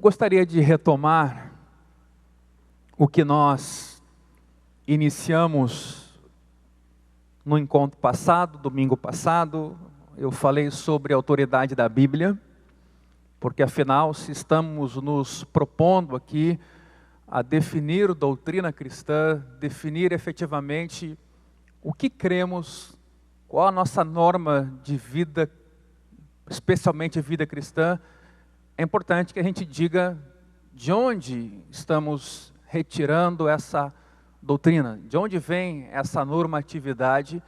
gostaria de retomar o que nós iniciamos no encontro passado, domingo passado. Eu falei sobre a autoridade da Bíblia, porque afinal, se estamos nos propondo aqui a definir doutrina cristã, definir efetivamente o que cremos, qual a nossa norma de vida, especialmente vida cristã, é importante que a gente diga de onde estamos retirando essa doutrina, de onde vem essa normatividade,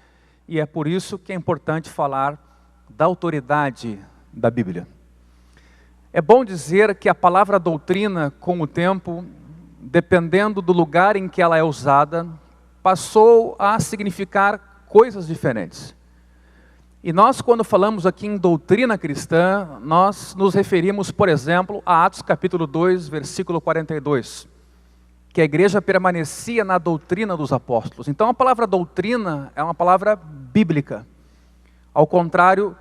e é por isso que é importante falar da autoridade da Bíblia. É bom dizer que a palavra doutrina, com o tempo, dependendo do lugar em que ela é usada, passou a significar coisas diferentes. E nós, quando falamos aqui em doutrina cristã, nós nos referimos, por exemplo, a Atos capítulo 2, versículo 42, que a igreja permanecia na doutrina dos apóstolos. Então a palavra doutrina é uma palavra bíblica, ao contrário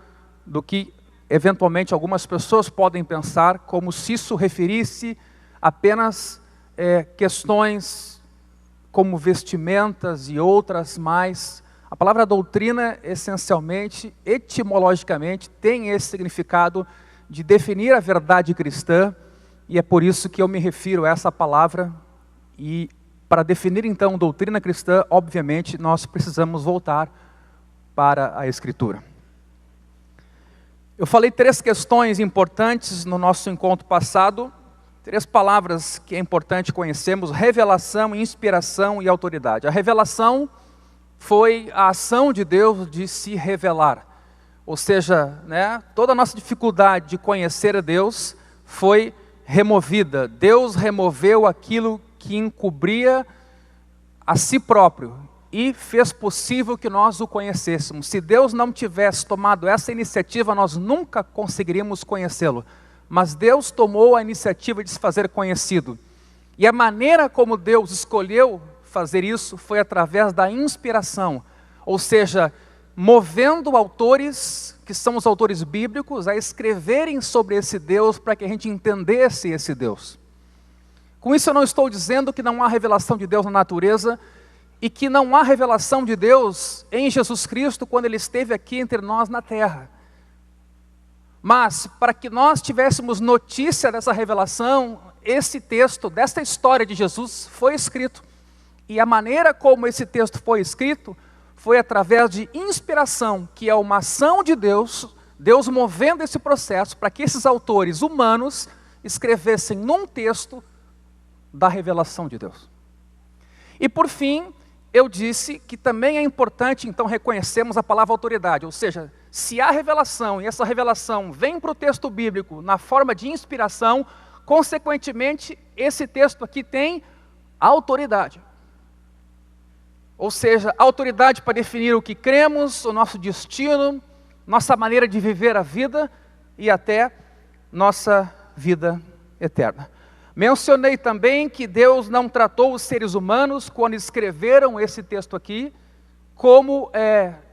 do que eventualmente algumas pessoas podem pensar, como se isso referisse apenas questões como vestimentas e outras mais. A palavra doutrina, essencialmente, etimologicamente, tem esse significado de definir a verdade cristã, e é por isso que eu me refiro a essa palavra. E para definir então doutrina cristã, obviamente, nós precisamos voltar para a Escritura. Eu falei 3 questões importantes no nosso encontro passado, 3 palavras que é importante conhecermos: revelação, inspiração e autoridade. A revelação foi a ação de Deus de se revelar, ou seja, toda a nossa dificuldade de conhecer a Deus foi removida. Deus removeu aquilo que encobria a si próprio e fez possível que nós o conhecêssemos. Se Deus não tivesse tomado essa iniciativa, nós nunca conseguiríamos conhecê-lo. Mas Deus tomou a iniciativa de se fazer conhecido. E a maneira como Deus escolheu fazer isso foi através da inspiração, ou seja, movendo autores, que são os autores bíblicos, a escreverem sobre esse Deus para que a gente entendesse esse Deus. Com isso eu não estou dizendo que não há revelação de Deus na natureza e que não há revelação de Deus em Jesus Cristo quando Ele esteve aqui entre nós na terra. Mas para que nós tivéssemos notícia dessa revelação, esse texto, desta história de Jesus, foi escrito. E a maneira como esse texto foi escrito foi através de inspiração, que é uma ação de Deus, Deus movendo esse processo para que esses autores humanos escrevessem num texto da revelação de Deus. E por fim, eu disse que também é importante então reconhecermos a palavra autoridade, ou seja, se há revelação e essa revelação vem para o texto bíblico na forma de inspiração, consequentemente esse texto aqui tem autoridade. Ou seja, autoridade para definir o que cremos, o nosso destino, nossa maneira de viver a vida e até nossa vida eterna. Mencionei também que Deus não tratou os seres humanos, quando escreveram esse texto aqui, como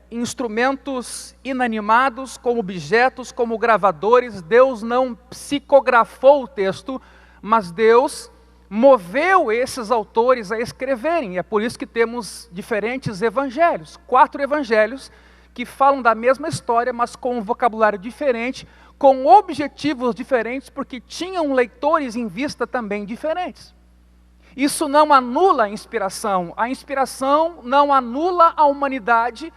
instrumentos inanimados, como objetos, como gravadores. Deus não psicografou o texto, mas Deus moveu esses autores a escreverem. É por isso que temos diferentes evangelhos, 4 evangelhos que falam da mesma história, mas com um vocabulário diferente, com objetivos diferentes, porque tinham leitores em vista também diferentes. Isso não anula a inspiração não anula a humanidade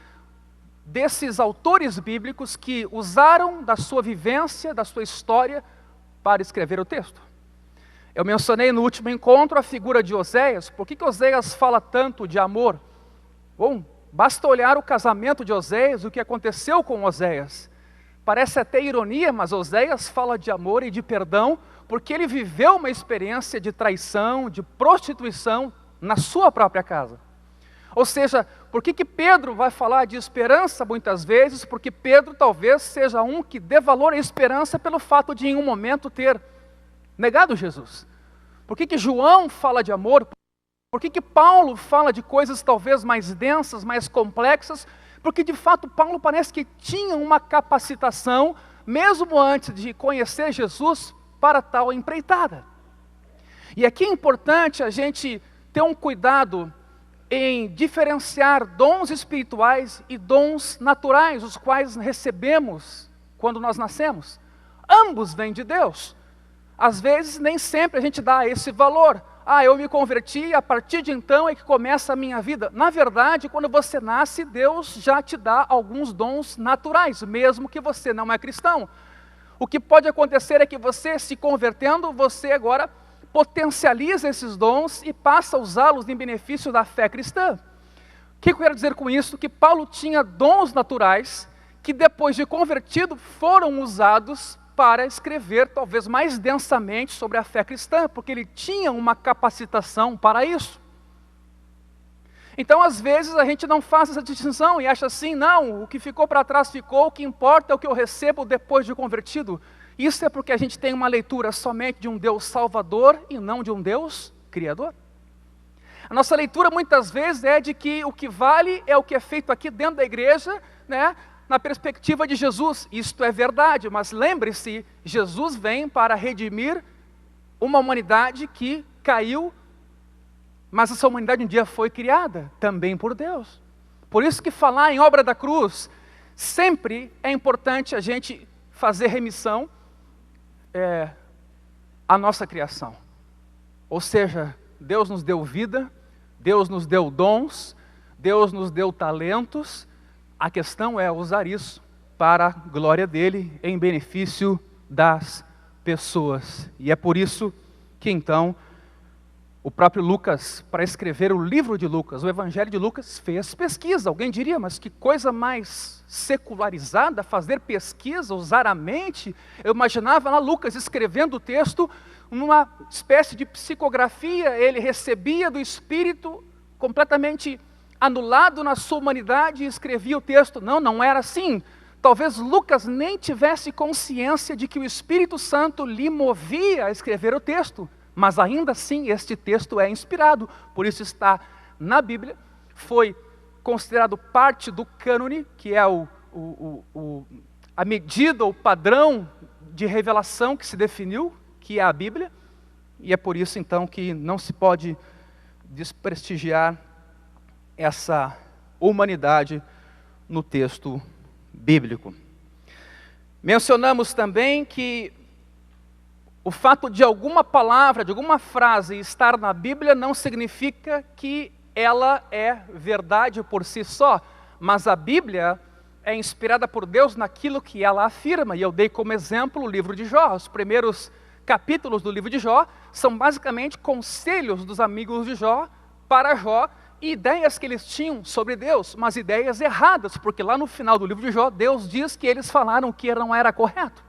desses autores bíblicos que usaram da sua vivência, da sua história, para escrever o texto. Eu mencionei no último encontro a figura de Oséias. Por que Oséias fala tanto de amor? Bom, basta olhar o casamento de Oséias, o que aconteceu com Oséias. Parece até ironia, mas Oséias fala de amor e de perdão, porque ele viveu uma experiência de traição, de prostituição na sua própria casa. Ou seja, por que Pedro vai falar de esperança muitas vezes? Porque Pedro talvez seja um que dê valor à esperança pelo fato de em um momento ter negado Jesus. Por que João fala de amor? Por que Paulo fala de coisas talvez mais densas, mais complexas? Porque de fato Paulo parece que tinha uma capacitação, mesmo antes de conhecer Jesus, para tal empreitada. E aqui é importante a gente ter um cuidado em diferenciar dons espirituais e dons naturais, os quais recebemos quando nós nascemos. Ambos vêm de Deus. Às vezes, nem sempre a gente dá esse valor. Eu me converti, a partir de então é que começa a minha vida. Na verdade, quando você nasce, Deus já te dá alguns dons naturais, mesmo que você não é cristão. O que pode acontecer é que você, se convertendo, você agora potencializa esses dons e passa a usá-los em benefício da fé cristã. O que eu quero dizer com isso? Que Paulo tinha dons naturais que depois de convertido foram usados para escrever talvez mais densamente sobre a fé cristã, porque ele tinha uma capacitação para isso. Então, às vezes, a gente não faz essa distinção e acha assim, não, o que ficou para trás ficou, o que importa é o que eu recebo depois de convertido. Isso é porque a gente tem uma leitura somente de um Deus salvador e não de um Deus criador. A nossa leitura muitas vezes é de que o que vale é o que é feito aqui dentro da igreja, né, na perspectiva de Jesus. Isto é verdade, mas lembre-se, Jesus vem para redimir uma humanidade que caiu, mas essa humanidade um dia foi criada também por Deus. Por isso que falar em obra da cruz, sempre é importante a gente fazer remissão à nossa criação. Ou seja, Deus nos deu vida, Deus nos deu dons, Deus nos deu talentos. A questão é usar isso para a glória dele, em benefício das pessoas. E é por isso que então o próprio Lucas, para escrever o livro de Lucas, o Evangelho de Lucas, fez pesquisa. Alguém diria, mas que coisa mais secularizada, fazer pesquisa, usar a mente. Eu imaginava lá Lucas escrevendo o texto, numa espécie de psicografia. Ele recebia do Espírito, completamente anulado na sua humanidade, e escrevia o texto. Não, não era assim. Talvez Lucas nem tivesse consciência de que o Espírito Santo lhe movia a escrever o texto. Mas ainda assim, este texto é inspirado, por isso está na Bíblia, foi considerado parte do cânone, que é a medida, o padrão de revelação que se definiu, que é a Bíblia, e é por isso então que não se pode desprestigiar essa humanidade no texto bíblico. Mencionamos também que o fato de alguma palavra, de alguma frase estar na Bíblia não significa que ela é verdade por si só, mas a Bíblia é inspirada por Deus naquilo que ela afirma, e eu dei como exemplo o livro de Jó. Os primeiros capítulos do livro de Jó são basicamente conselhos dos amigos de Jó para Jó, e ideias que eles tinham sobre Deus, mas ideias erradas, porque lá no final do livro de Jó, Deus diz que eles falaram que não era correto.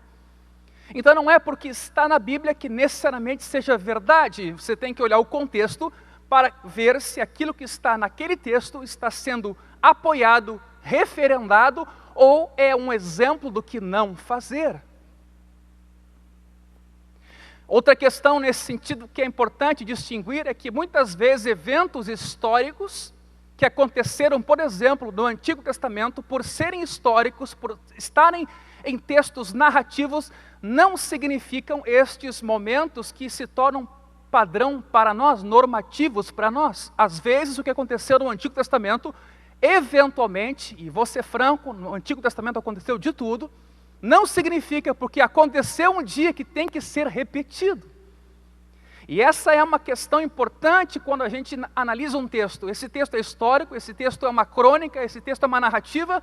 Então não é porque está na Bíblia que necessariamente seja verdade. Você tem que olhar o contexto para ver se aquilo que está naquele texto está sendo apoiado, referendado, ou é um exemplo do que não fazer. Outra questão nesse sentido que é importante distinguir é que muitas vezes eventos históricos que aconteceram, por exemplo, no Antigo Testamento, por serem históricos, por estarem em textos narrativos, não significam estes momentos que se tornam padrão para nós, normativos para nós. Às vezes o que aconteceu no Antigo Testamento, eventualmente, e vou ser franco, no Antigo Testamento aconteceu de tudo, não significa porque aconteceu um dia que tem que ser repetido. E essa é uma questão importante quando a gente analisa um texto. Esse texto é histórico, esse texto é uma crônica, esse texto é uma narrativa,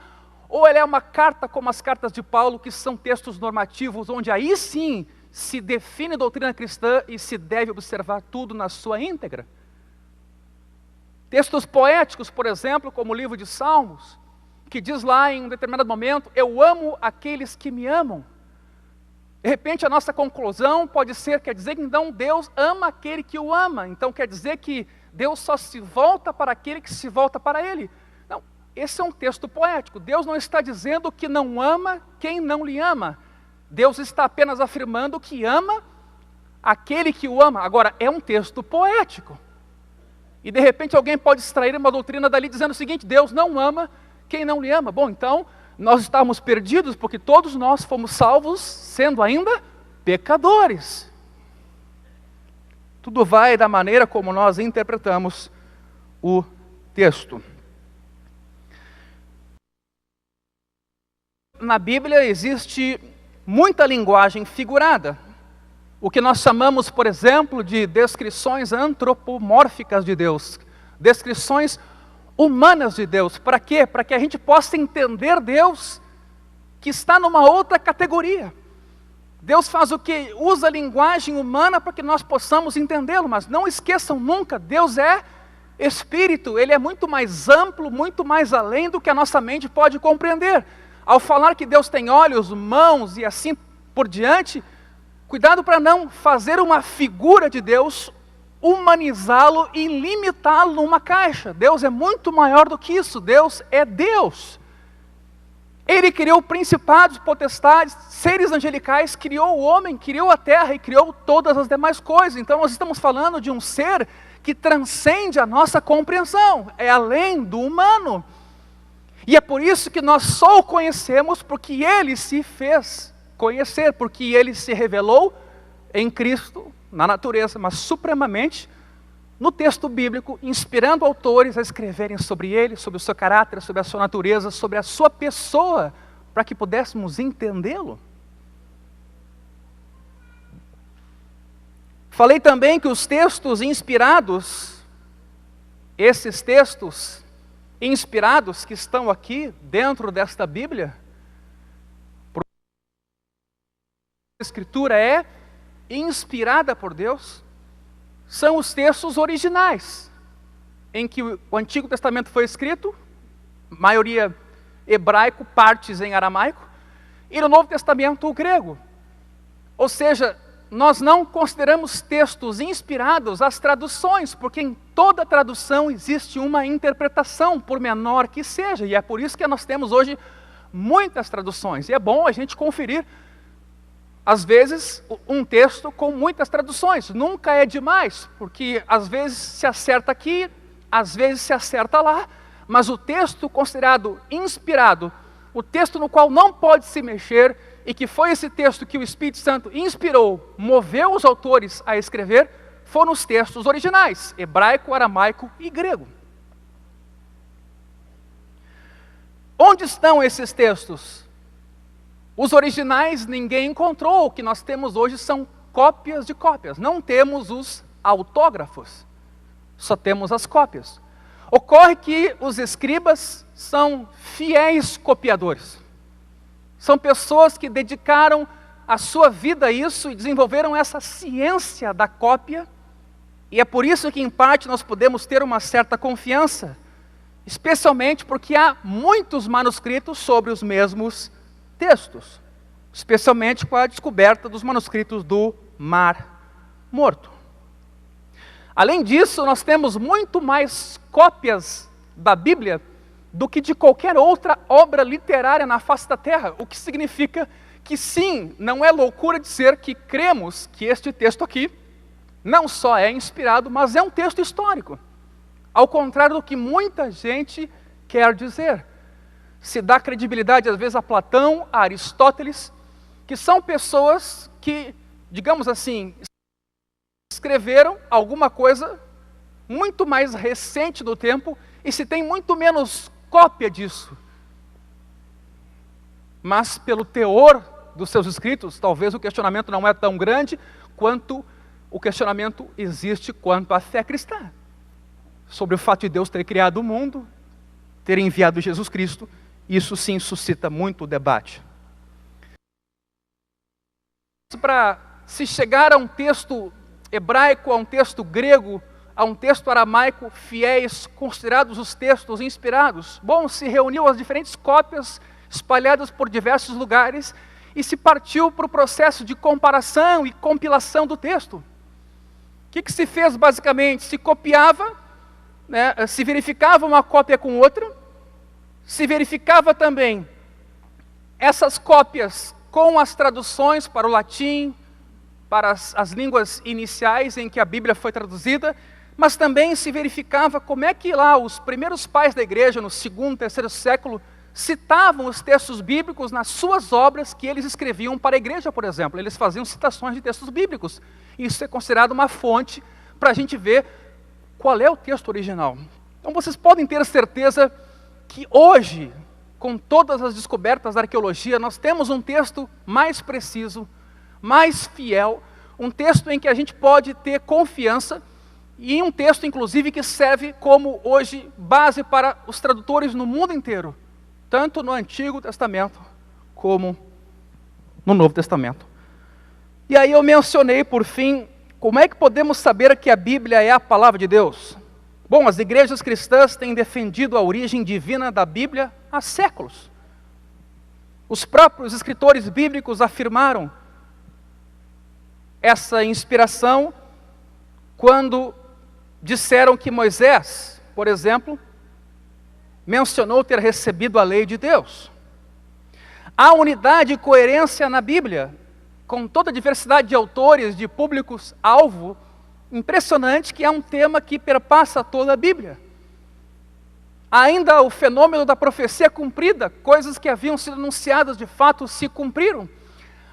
ou ele é uma carta como as cartas de Paulo, que são textos normativos, onde aí sim se define doutrina cristã e se deve observar tudo na sua íntegra. Textos poéticos, por exemplo, como o livro de Salmos, que diz lá em um determinado momento, eu amo aqueles que me amam. De repente a nossa conclusão pode ser, quer dizer que então Deus ama aquele que o ama, então quer dizer que Deus só se volta para aquele que se volta para Ele. Não, esse é um texto poético. Deus não está dizendo que não ama quem não lhe ama. Deus está apenas afirmando que ama aquele que o ama. Agora, é um texto poético. E de repente alguém pode extrair uma doutrina dali dizendo o seguinte, Deus não ama quem não lhe ama. Bom, então, nós estamos perdidos porque todos nós fomos salvos sendo ainda pecadores. Tudo vai da maneira como nós interpretamos o texto. Na Bíblia existe muita linguagem figurada. O que nós chamamos, por exemplo, de descrições antropomórficas de Deus. Descrições humanas de Deus. Para quê? Para que a gente possa entender Deus que está numa outra categoria. Deus faz o quê? Usa a linguagem humana para que nós possamos entendê-lo. Mas não esqueçam nunca, Deus é Espírito. Ele é muito mais amplo, muito mais além do que a nossa mente pode compreender. Ao falar que Deus tem olhos, mãos e assim por diante, cuidado para não fazer uma figura de Deus, humanizá-lo e limitá-lo numa caixa. Deus é muito maior do que isso. Deus é Deus. Ele criou principados, potestades, seres angelicais, criou o homem, criou a terra e criou todas as demais coisas. Então nós estamos falando de um ser que transcende a nossa compreensão, é além do humano. E é por isso que nós só o conhecemos porque Ele se fez conhecer, porque Ele se revelou em Cristo, na natureza, mas supremamente no texto bíblico, inspirando autores a escreverem sobre Ele, sobre o seu caráter, sobre a sua natureza, sobre a sua pessoa, para que pudéssemos entendê-lo. Falei também que os textos inspirados, esses textos inspirados que estão aqui dentro desta Bíblia, a Escritura é inspirada por Deus, são os textos originais, em que o Antigo Testamento foi escrito, maioria hebraico, partes em aramaico, e no Novo Testamento o grego. Ou seja, nós não consideramos textos inspirados as traduções, porque em toda tradução existe uma interpretação, por menor que seja, e é por isso que nós temos hoje muitas traduções, e é bom a gente conferir, às vezes, um texto com muitas traduções. Nunca é demais, porque às vezes se acerta aqui, às vezes se acerta lá, mas o texto considerado inspirado, o texto no qual não pode se mexer, e que foi esse texto que o Espírito Santo inspirou, moveu os autores a escrever, foram os textos originais, hebraico, aramaico e grego. Onde estão esses textos? Os originais ninguém encontrou, o que nós temos hoje são cópias de cópias. Não temos os autógrafos, só temos as cópias. Ocorre que os escribas são fiéis copiadores. São pessoas que dedicaram a sua vida a isso e desenvolveram essa ciência da cópia. E é por isso que, em parte, nós podemos ter uma certa confiança, especialmente porque há muitos manuscritos sobre os mesmos textos, especialmente com a descoberta dos manuscritos do Mar Morto. Além disso, nós temos muito mais cópias da Bíblia do que de qualquer outra obra literária na face da terra, o que significa que sim, não é loucura dizer que cremos que este texto aqui não só é inspirado, mas é um texto histórico, ao contrário do que muita gente quer dizer. Se dá credibilidade às vezes a Platão, a Aristóteles, que são pessoas que, digamos assim, escreveram alguma coisa muito mais recente do tempo e se tem muito menos cópia disso. Mas pelo teor dos seus escritos, talvez o questionamento não é tão grande quanto o questionamento existe quanto à fé cristã. Sobre o fato de Deus ter criado o mundo, ter enviado Jesus Cristo, isso sim suscita muito debate. Para se chegar a um texto hebraico, a um texto grego, a um texto aramaico, fiéis, considerados os textos inspirados, bom, se reuniu as diferentes cópias espalhadas por diversos lugares e se partiu para o processo de comparação e compilação do texto. O que se fez basicamente? Se copiava, se verificava uma cópia com outra, se verificava também essas cópias com as traduções para o latim, para as línguas iniciais em que a Bíblia foi traduzida, mas também se verificava como é que lá os primeiros pais da igreja, no 2º, 3º século, citavam os textos bíblicos nas suas obras que eles escreviam para a igreja, por exemplo. Eles faziam citações de textos bíblicos. Isso é considerado uma fonte para a gente ver qual é o texto original. Então vocês podem ter certeza que hoje, com todas as descobertas da arqueologia, nós temos um texto mais preciso, mais fiel, um texto em que a gente pode ter confiança, e um texto, inclusive, que serve como, hoje, base para os tradutores no mundo inteiro, tanto no Antigo Testamento, como no Novo Testamento. E aí eu mencionei, por fim, como é que podemos saber que a Bíblia é a palavra de Deus? Bom, as igrejas cristãs têm defendido a origem divina da Bíblia há séculos. Os próprios escritores bíblicos afirmaram essa inspiração quando disseram que Moisés, por exemplo, mencionou ter recebido a lei de Deus. Há unidade e coerência na Bíblia, com toda a diversidade de autores, de públicos-alvo, impressionante, que é um tema que perpassa toda a Bíblia. Ainda o fenômeno da profecia cumprida, coisas que haviam sido anunciadas de fato se cumpriram.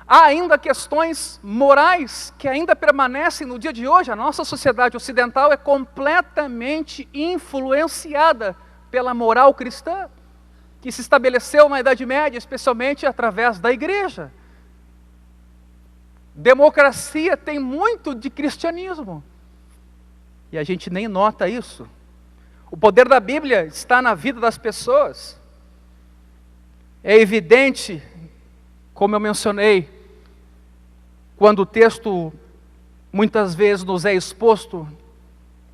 Há ainda questões morais que ainda permanecem no dia de hoje. A nossa sociedade ocidental é completamente influenciada pela moral cristã, que se estabeleceu na Idade Média, especialmente através da igreja. Democracia tem muito de cristianismo, e a gente nem nota isso. O poder da Bíblia está na vida das pessoas. É evidente, como eu mencionei, quando o texto muitas vezes nos é exposto,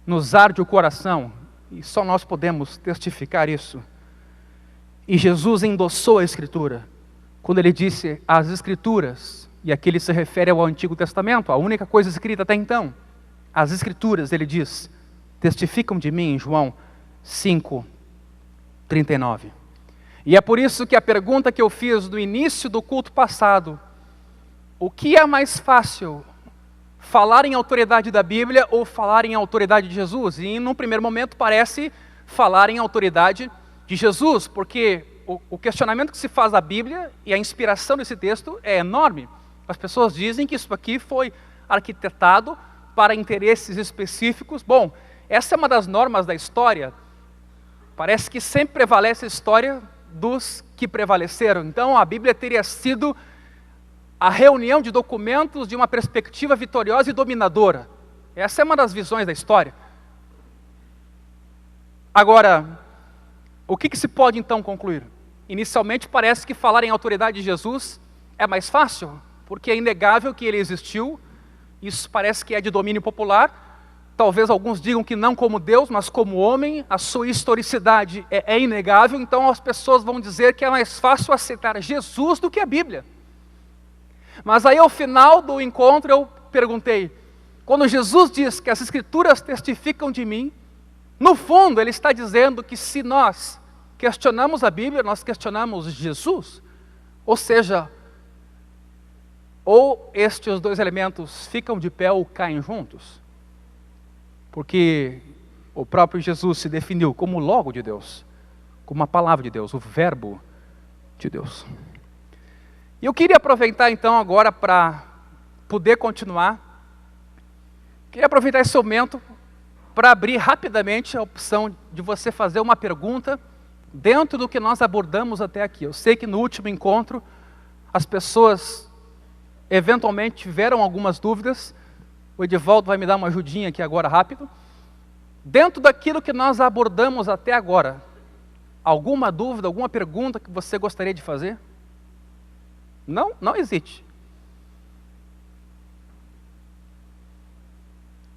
nos arde o coração, e só nós podemos testificar isso. E Jesus endossou a Escritura, quando ele disse as Escrituras, e aqui ele se refere ao Antigo Testamento, a única coisa escrita até então. As Escrituras, ele diz, testificam de mim, em João 5:39. E é por isso que a pergunta que eu fiz no início do culto passado, o que é mais fácil, falar em autoridade da Bíblia ou falar em autoridade de Jesus? E num primeiro momento parece falar em autoridade de Jesus, porque o questionamento que se faz da Bíblia e a inspiração desse texto é enorme. As pessoas dizem que isso aqui foi arquitetado para interesses específicos. Bom, essa é uma das normas da história. Parece que sempre prevalece a história dos que prevaleceram. Então a Bíblia teria sido a reunião de documentos de uma perspectiva vitoriosa e dominadora. Essa é uma das visões da história. Agora, o que se pode então concluir? Inicialmente parece que falar em autoridade de Jesus é mais fácil, porque é inegável que ele existiu. Isso parece que é de domínio popular. Talvez alguns digam que não como Deus, mas como homem. A sua historicidade é inegável, então as pessoas vão dizer que é mais fácil aceitar Jesus do que a Bíblia. Mas aí ao final do encontro eu perguntei, quando Jesus diz que as Escrituras testificam de mim, no fundo ele está dizendo que se nós questionamos a Bíblia, nós questionamos Jesus. Ou seja, ou estes dois elementos ficam de pé ou caem juntos. Porque o próprio Jesus se definiu como o Logo de Deus, como a palavra de Deus, o Verbo de Deus. E eu queria aproveitar então agora para poder continuar. Queria aproveitar esse momento para abrir rapidamente a opção de você fazer uma pergunta dentro do que nós abordamos até aqui. Eu sei que no último encontro as pessoas eventualmente tiveram algumas dúvidas. O Edivaldo vai me dar uma ajudinha aqui agora rápido. Dentro daquilo que nós abordamos até agora, alguma dúvida, alguma pergunta que você gostaria de fazer? Não? Não existe.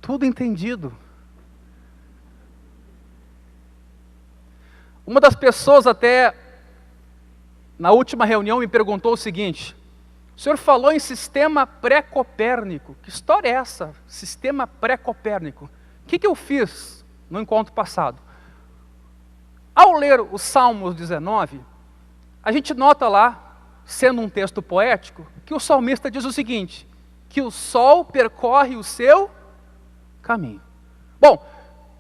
Tudo entendido. Uma das pessoas até, na última reunião, me perguntou o seguinte: o senhor falou em sistema pré-copérnico. Que história é essa? Sistema pré-copérnico. O que eu fiz no encontro passado? Ao ler o Salmos 19, a gente nota lá, sendo um texto poético, que o salmista diz o seguinte, que o sol percorre o seu caminho. Bom,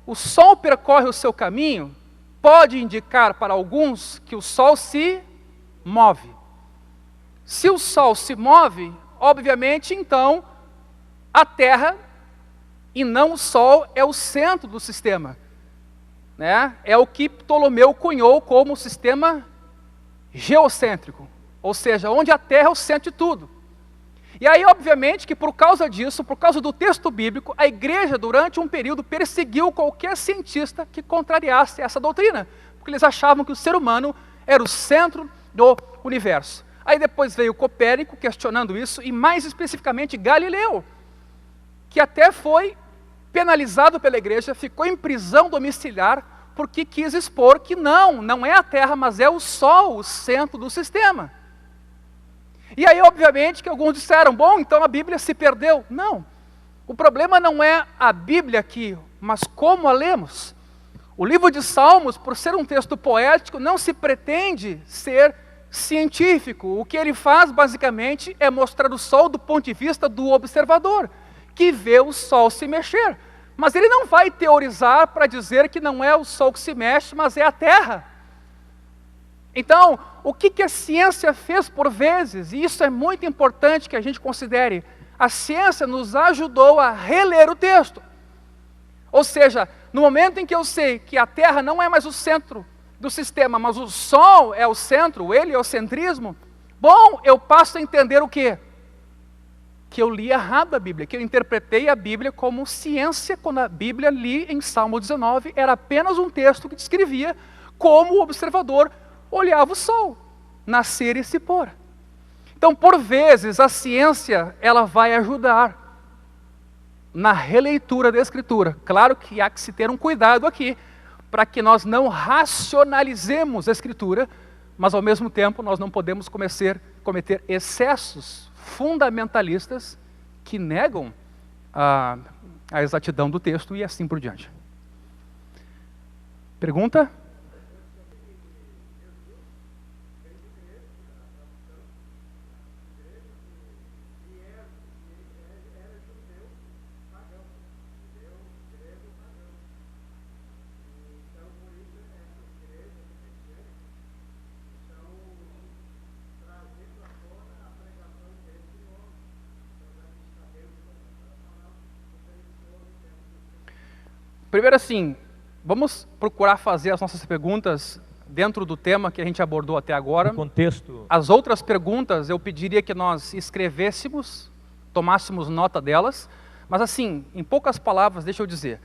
o sol percorre o seu caminho pode indicar para alguns que o Sol se move. Se o Sol se move, obviamente, então, a Terra e não o Sol é o centro do sistema, né? É o que Ptolomeu cunhou como sistema geocêntrico, ou seja, onde a Terra é o centro de tudo. E aí, obviamente, que por causa disso, por causa do texto bíblico, a igreja, durante um período, perseguiu qualquer cientista que contrariasse essa doutrina, porque eles achavam que o ser humano era o centro do universo. Aí depois veio Copérnico questionando isso, e mais especificamente Galileu, que até foi penalizado pela igreja, ficou em prisão domiciliar, porque quis expor que não é a Terra, mas é o Sol o centro do sistema. E aí, obviamente, que alguns disseram, bom, então a Bíblia se perdeu. Não, o problema não é a Bíblia aqui, mas como a lemos. O livro de Salmos, por ser um texto poético, não se pretende ser científico. O que ele faz, basicamente, é mostrar o Sol do ponto de vista do observador, que vê o Sol se mexer. Mas ele não vai teorizar para dizer que não é o Sol que se mexe, mas é a Terra. Então, o que a ciência fez por vezes, e isso é muito importante que a gente considere, a ciência nos ajudou a reler o texto. Ou seja, no momento em que eu sei que a Terra não é mais o centro do sistema, mas o Sol é o centro, o heliocentrismo, bom, eu passo a entender o quê? Que eu li errado a Bíblia, que eu interpretei a Bíblia como ciência, quando a Bíblia li em Salmo 19, era apenas um texto que descrevia como o observador olhava o Sol nascer e se pôr. Então, por vezes, a ciência, ela vai ajudar na releitura da Escritura. Claro que há que se ter um cuidado aqui, para que nós não racionalizemos a Escritura, mas ao mesmo tempo nós não podemos cometer excessos fundamentalistas que negam a exatidão do texto e assim por diante. Pergunta? Primeiro assim, vamos procurar fazer as nossas perguntas dentro do tema que a gente abordou até agora. No contexto. As outras perguntas eu pediria que nós escrevêssemos, tomássemos nota delas, mas assim, em poucas palavras, deixa eu dizer.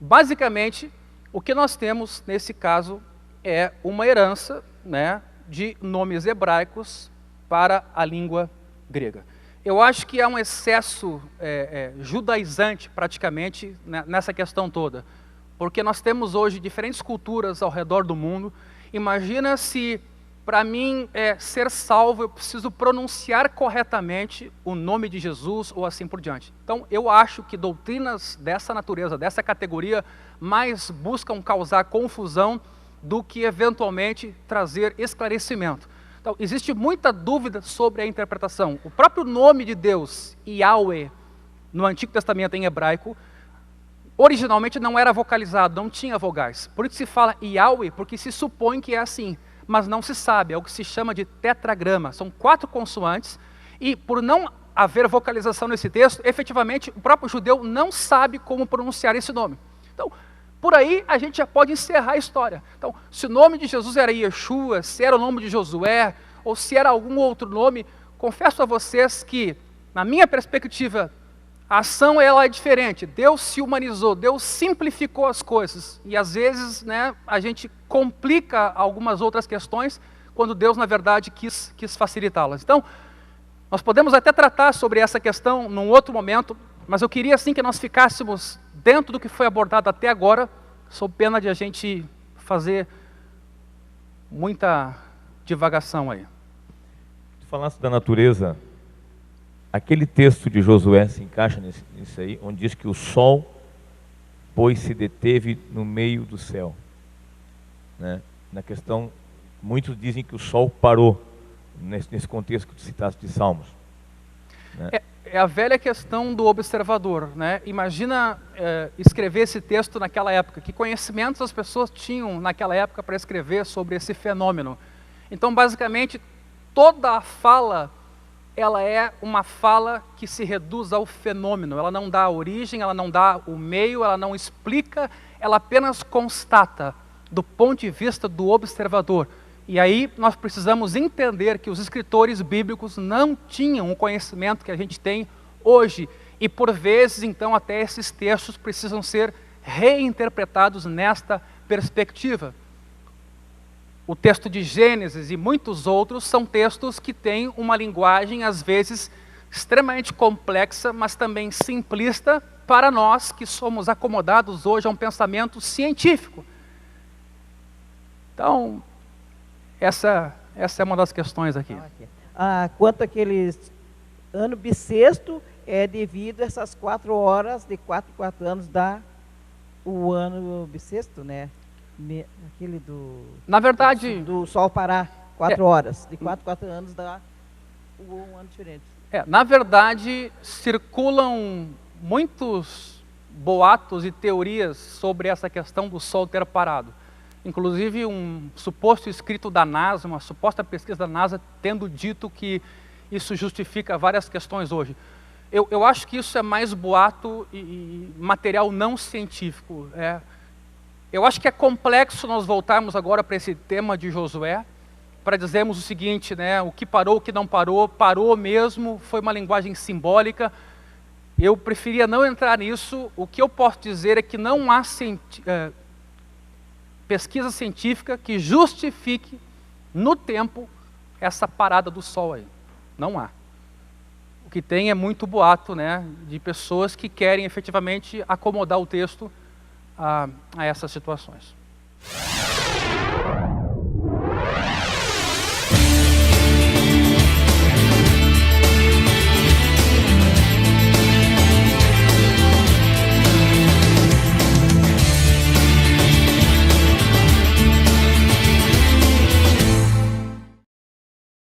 Basicamente, o que nós temos nesse caso é uma herança, né, de nomes hebraicos para a língua grega. Eu acho que há um excesso judaizante, praticamente, nessa questão toda. Porque nós temos hoje diferentes culturas ao redor do mundo. Imagina se, para mim, ser salvo, eu preciso pronunciar corretamente o nome de Jesus ou assim por diante. Então, eu acho que doutrinas dessa natureza, dessa categoria, mais buscam causar confusão do que, eventualmente, trazer esclarecimento. Então, existe muita dúvida sobre a interpretação. O próprio nome de Deus, Yahweh, no Antigo Testamento em hebraico, originalmente não era vocalizado, não tinha vogais. Por isso se fala Yahweh, porque se supõe que é assim, mas não se sabe, é o que se chama de tetragrama. São 4 consoantes, e por não haver vocalização nesse texto, efetivamente o próprio judeu não sabe como pronunciar esse nome. Então, por aí a gente já pode encerrar a história. Então, se o nome de Jesus era Yeshua, se era o nome de Josué, ou se era algum outro nome, confesso a vocês que, na minha perspectiva, a ação ela é diferente. Deus se humanizou, Deus simplificou as coisas. E às vezes, né, a gente complica algumas outras questões, quando Deus, na verdade, quis facilitá-las. Então, nós podemos até tratar sobre essa questão num outro momento, mas eu queria assim que nós ficássemos dentro do que foi abordado até agora, sob pena de a gente fazer muita divagação aí. Tu falaste da natureza, aquele texto de Josué se encaixa nisso aí, onde diz que o sol, pois, se deteve no meio do céu, né? Na questão, muitos dizem que o sol parou, nesse contexto que tu citaste de Salmos, né? é a velha questão do observador, né? Imagina escrever esse texto naquela época. Que conhecimentos as pessoas tinham naquela época para escrever sobre esse fenômeno? Então, basicamente, toda a fala, ela é uma fala que se reduz ao fenômeno. Ela não dá a origem, ela não dá o meio, ela não explica, ela apenas constata do ponto de vista do observador. E aí nós precisamos entender que os escritores bíblicos não tinham o conhecimento que a gente tem hoje. E por vezes, então, até esses textos precisam ser reinterpretados nesta perspectiva. O texto de Gênesis e muitos outros são textos que têm uma linguagem, às vezes, extremamente complexa, mas também simplista para nós que somos acomodados hoje a um pensamento científico. Então, essa é uma das questões aqui. Quanto àqueles ano bissexto, é devido a essas 4 horas, de 4 em 4 anos, dá o ano bissexto, né? Aquele Na verdade... do sol parar 4 horas. De 4 em 4 anos dá um ano diferente. Na verdade, circulam muitos boatos e teorias sobre essa questão do sol ter parado. Inclusive um suposto escrito da NASA, uma suposta pesquisa da NASA, tendo dito que isso justifica várias questões hoje. Eu acho que isso é mais boato e material não científico. Eu acho que é complexo nós voltarmos agora para esse tema de Josué, para dizermos o seguinte, né, o que parou, o que não parou, parou mesmo, foi uma linguagem simbólica. Eu preferia não entrar nisso. O que eu posso dizer é que não há pesquisa científica que justifique no tempo essa parada do sol aí. Não há. O que tem é muito boato, né, de pessoas que querem efetivamente acomodar o texto a essas situações.